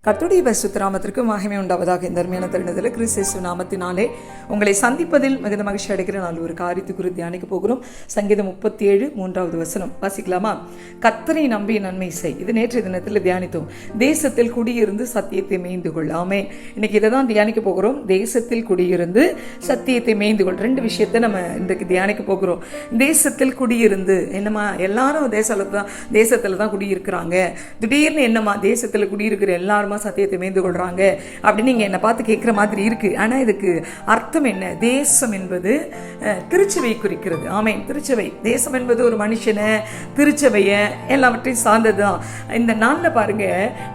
கர்த்தருடைய பரிசுத்த நாமத்திற்கு மகிமை உண்டாவதாக. இந்த அருமையான தருணத்தில் கிறிஸ்து நாமத்தினாலே உங்களை சந்திப்பதில் மிகுந்த மகிழ்ச்சி அடைகிற நாள் ஒரு காரியத்தை குறித்து தியானிக்க போகிறோம். சங்கீதம் 37:3 வாசிக்கலாமா? கர்த்தரை நம்பி நன்மை செய். இது நேற்றைய தினத்தில் தியானித்தோம். தேசத்தில் குடியிருந்து சத்தியத்தை மேய்ந்து கொள். ஆமென். இன்னைக்கு இதை தான் தியானிக்க போகிறோம். தேசத்தில் குடியிருந்து சத்தியத்தை மேய்ந்து கொள். ரெண்டு விஷயத்தை நம்ம இன்றைக்கு தியானிக்க போகிறோம். தேசத்தில் குடியிருந்து என்னம்மா, எல்லாரும் தேசத்துல தான் குடியிருக்கிறாங்க. திடீர்னு என்னம்மா தேசத்தில் குடியிருக்கிற எல்லாருமா சத்தியத்தை மேய்ந்து கொள்றாங்க அப்படின்னு நீங்க என்ன பார்த்து கேட்கிற மாதிரி இருக்கு. ஆனா இதுக்கு அர்த்தம் என்ன? தேசம் என்பது திருச்சபை குறிக்கிறது. ஆமென். திருச்சபை, தேசம் என்பது ஒரு மனுஷனை, திருச்சபைய எல்லாவற்றையும் சார்ந்ததுதான். இந்த நாள்ல பாருங்க,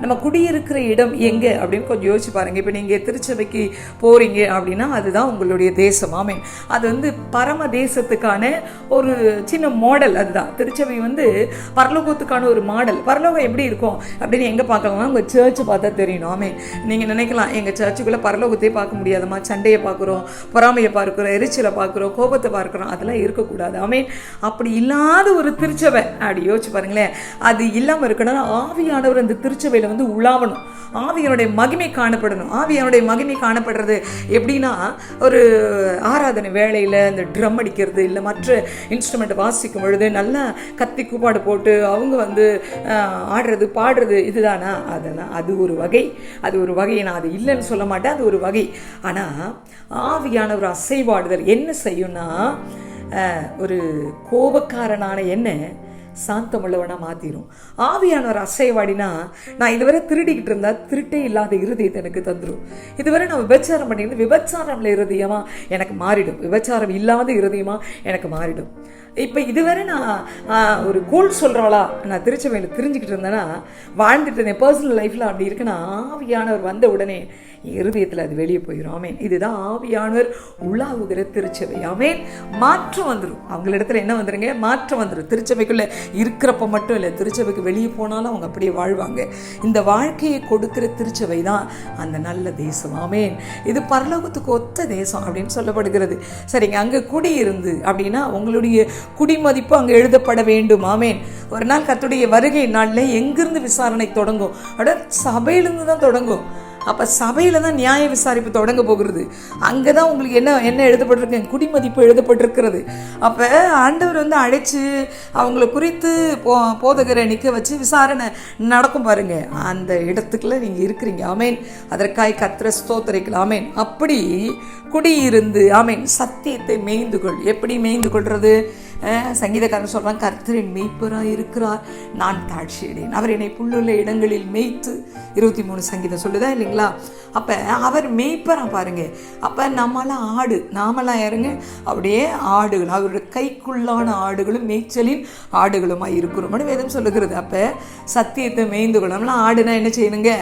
நம்ம குடியிருக்கிற இடம் எங்க அப்படின்னு கொஞ்சம் யோசிச்சு பாருங்க. இப்ப நீங்க திருச்சபைக்கு போறீங்க அப்படின்னா அதுதான் உங்களுடைய தேசம். ஆமென். அது பரம தேசத்துக்கான ஒரு சின்ன மாடல். அதுதான் திருச்சபை பரலோகத்துக்கான ஒரு மாடல். பரலோகம் எப்படி இருக்கும் அப்படின்னு எங்க பார்க்கலாம்னா உங்க சர்ச் பார்த்தா தெரியணும். ஆமென். நீங்க நினைக்கலாம், எங்க சர்ச்சுக்குள்ள பரலோகத்தையே பார்க்க முடியாதமா, சண்டையை பார்க்கிறோம், பொறாமையை பார்க்கிறோம், எரிச்சலை பார்க்கிறோம், கோபத்தை பார்க்கிறோம், அதெல்லாம் இருக்கக்கூடாது. ஆமென். அப்படி இல்லாத ஒரு திருச்சபை அப்படி யோசிச்சு பாருங்களேன். அது இல்லாம இருக்கணும். ஆவியானவர் அந்த திருச்சபையில உலாவணும். ஆவியனுடைய மகிமை காணப்படணும். ஆவியனுடைய மகிமை காணப்படுறது எப்படின்னா, ஒரு ஆராதனை வேளையில் இந்த ட்ரம் அடிக்கிறது, இல்லை மற்ற இன்ஸ்ட்ருமெண்ட் வாசிக்கும் பொழுது நல்லா கத்தி கூப்பாடு போட்டு அவங்க ஆடுறது பாடுறது, இதுதானா? அதெல்லாம் அது ஒரு வகை. அது ஒரு வகை. நான் அது இல்லைன்னு சொல்ல மாட்டேன், அது ஒரு வகை. ஆனால் ஆவியான ஒரு அசைவாடுதல் என்ன செய்யும்னா, ஒரு கோபக்காரனான என்ன சாந்தமுள்ளவனா மாத்திரும். ஆவியானவர் அசைவாடினா, நான் இதுவரை திருடிக்கிட்டு இருந்தா திருட்டே இல்லாத இருதயத்தை எனக்கு தந்துடும். இதுவரை நான் விபச்சாரம் பண்ணிட்டு விபச்சாரம்ல இருதயமா எனக்கு மாறிடும். விபச்சாரம் இல்லாத இருதயமா எனக்கு மாறிடும். இப்போ இதுவரை நான் ஒரு கோல் சொல்கிறவளா நான் திருச்சபையில் தெரிஞ்சுக்கிட்டு இருந்தேன்னா, வாழ்ந்துட்டு இருந்தேன். பர்சனல் லைஃப்பில் அப்படி இருக்குன்னா, ஆவியானவர் வந்த உடனே இருதயத்தில் அது வெளியே போயிடும். ஆமேன். இதுதான் ஆவியானவர் உலாவுகிற திருச்சபை. ஆமேன். மாற்றம் வந்துடும். அவங்களிடத்துல என்ன வந்துருங்க? மாற்றம் வந்துடும். திருச்சபைக்குள்ளே இருக்கிறப்ப மட்டும் இல்லை, திருச்சபைக்கு வெளியே போனாலும் அவங்க அப்படியே வாழ்வாங்க. இந்த வாழ்க்கையை கொடுக்கிற திருச்சபை தான் அந்த நல்ல தேசம். ஆமேன். இது பரலோகத்துக்கு ஒத்த தேசம் அப்படின்னு சொல்லப்படுகிறது. சரிங்க, அங்கே குடியிருந்து அப்படின்னா உங்களுடைய குடிமதிப்பு அங்கே எழுதப்பட வேண்டும். ஆமேன். ஒரு நாள் கர்த்தருடைய வருகை நாளில் எங்கிருந்து விசாரணை தொடங்கும்? சபையிலிருந்து தான் தொடங்கும். அப்போ சபையில் தான் நியாய விசாரிப்பு தொடங்க போகிறது. அங்கே தான் உங்களுக்கு என்ன எழுதப்பட்டிருக்கு? குடிமதிப்பு எழுதப்பட்டிருக்கிறது. அப்போ ஆண்டவர் அழைச்சி அவங்கள குறித்து போதகரை நிற்க வச்சு விசாரணை நடக்கும் பாருங்க. அந்த இடத்துக்குள்ள நீங்கள் இருக்கிறீங்க. ஆமேன். அதற்காக கர்த்தரை ஸ்தோத்திரிக்கலாம். ஆமேன். அப்படி குடியிருந்து ஆமேன் சத்தியத்தை மேய்ந்து கொள். எப்படி மேய்ந்து கொள்றது? சங்கீதக்காரன் சொல்றான், கர்த்தரின் மெய்ப்பராக இருக்கிறார், நான் தாழ்ச்சியடையேன், அவர் என்னை புல்லுள்ள இடங்களில் மேய்த்து. 23 சங்கீதம் சொல்லுதா இல்லைங்களா? அப்போ அவர் மெய்ப்பரா பாருங்க. அப்போ நாமெல்லாம் யாருங்க? அப்படியே ஆடுகள், அவருடைய கைக்குள்ளான ஆடுகளும் மேய்ச்சலின் ஆடுகளுமாய் இருக்கிறோம் வேதம் சொல்லுகிறது. அப்போ சத்தியத்தை மேய்ந்து கொள்ள நம்மளாம் ஆடுனா என்ன செய்யணுங்க?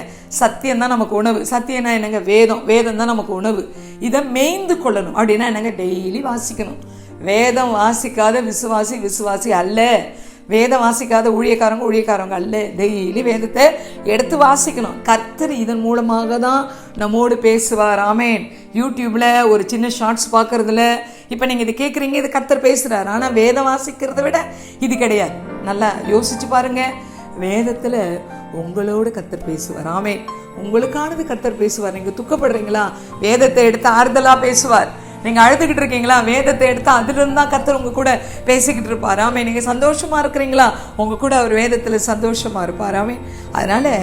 சத்தியம் தான் நமக்கு உணவு. சத்தியம்னா என்னங்க? வேதம் தான் நமக்கு உணவு. இதை மேய்ந்து கொள்ளணும். அப்படின்னா என்னங்க? டெய்லி வாசிக்கணும். வேதம் வாசிக்காத விசுவாசி அல்ல. வேதம் வாசிக்காத ஊழியக்காரங்க அல்ல. டெய்லி வேதத்தை எடுத்து வாசிக்கணும். கர்த்தர் இதன் மூலமாக தான் நம்மோடு பேசுவார். ஆமேன். யூடியூப்ல ஒரு சின்ன ஷார்ட்ஸ் பார்க்கறதுல இப்போ நீங்கள் இது கேட்குறீங்க, இது கர்த்தர் பேசுகிறார். ஆனால் வேதம் வாசிக்கிறத விட இது கிடையாது. நல்லா யோசிச்சு பாருங்க. வேதத்தில் உங்களோடு கர்த்தர் பேசுவார். ஆமேன். உங்களுக்கானது கர்த்தர் பேசுவார். நீங்கள் துக்கப்படுறீங்களா? வேதத்தை எடுத்து ஆறுதலாக பேசுவார். நீங்கள் அழுதுகிட்டு இருக்கீங்களா? வேதத்தை எடுத்து அதிலிருந்து தான் கர்த்தர் உங்க கூட பேசிக்கிட்டு இருப்பார். ஆமே. நீங்கள் சந்தோஷமா இருக்கிறீங்களா? உங்க கூட அவர் வேதத்தில் சந்தோஷமா இருப்பார். ஆமே. அதனால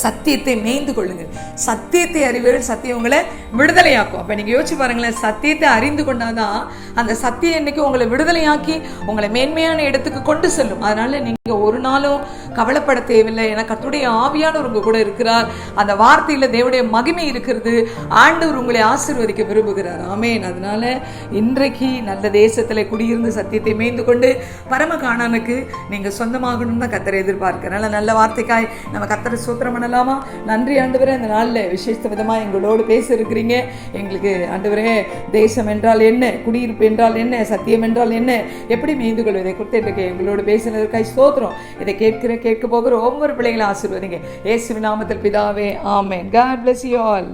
சத்தியத்தை மேய்ந்து கொள்ளுங்கள். சத்தியத்தை அறிவீர்கள், சத்தியம் உங்களை விடுதலையாக்கும். அப்போ நீங்கள் யோசிச்சு பாருங்களேன். சத்தியத்தை அறிந்து கொண்டாதான் அந்த சத்தியம் இன்னைக்கு உங்களை விடுதலையாக்கி உங்களை மேன்மையான இடத்துக்கு கொண்டு செல்லும். அதனால நீங்கள் ஒரு நாளும் கவலைப்பட தேவையில்லை. ஏன்னா கர்த்தருடைய ஆவியானவர் உங்க கூட இருக்கிறார். அந்த வார்த்தையில் தேவனுடைய மகிமை இருக்கிறது. ஆண்டவர் உங்களை ஆசீர்வதிக்க விரும்புகிறார். ஆமேன். அதனால இன்றைக்கு நல்ல தேசத்தில் குடியிருந்து சத்தியத்தை மேய்ந்து கொண்டு பரம காணானுக்கு நீங்கள் சொந்தமாகணும்னு தான் கர்த்தரை எதிர்பார்க்கிறனால நல்ல வார்த்தைக்காய் நம்ம கர்த்தரை சூத்திரம் பண்ணலாமா? நன்றி ஆண்டவரே. இந்த நாளில் விசேஷ விதமாக எங்களோடு பேச இருக்கிறீங்க. எங்களுக்கு ஆண்டவரே, தேசம் என்றால் என்ன, குடியிருப்பு என்றால் என்ன, சத்தியம் என்றால் என்ன, எப்படி மேய்ந்து கொள்வதை கொடுத்துட்டு எங்களோடு பேசினதற்காக ஸ்தோத்திரம். இதை கேட்க போகிற ஒவ்வொரு பிள்ளைகளும் ஆசீர்வதிங்க. இயேசுவின் நாமத்தில் பிதாவே, ஆமென். God bless you all.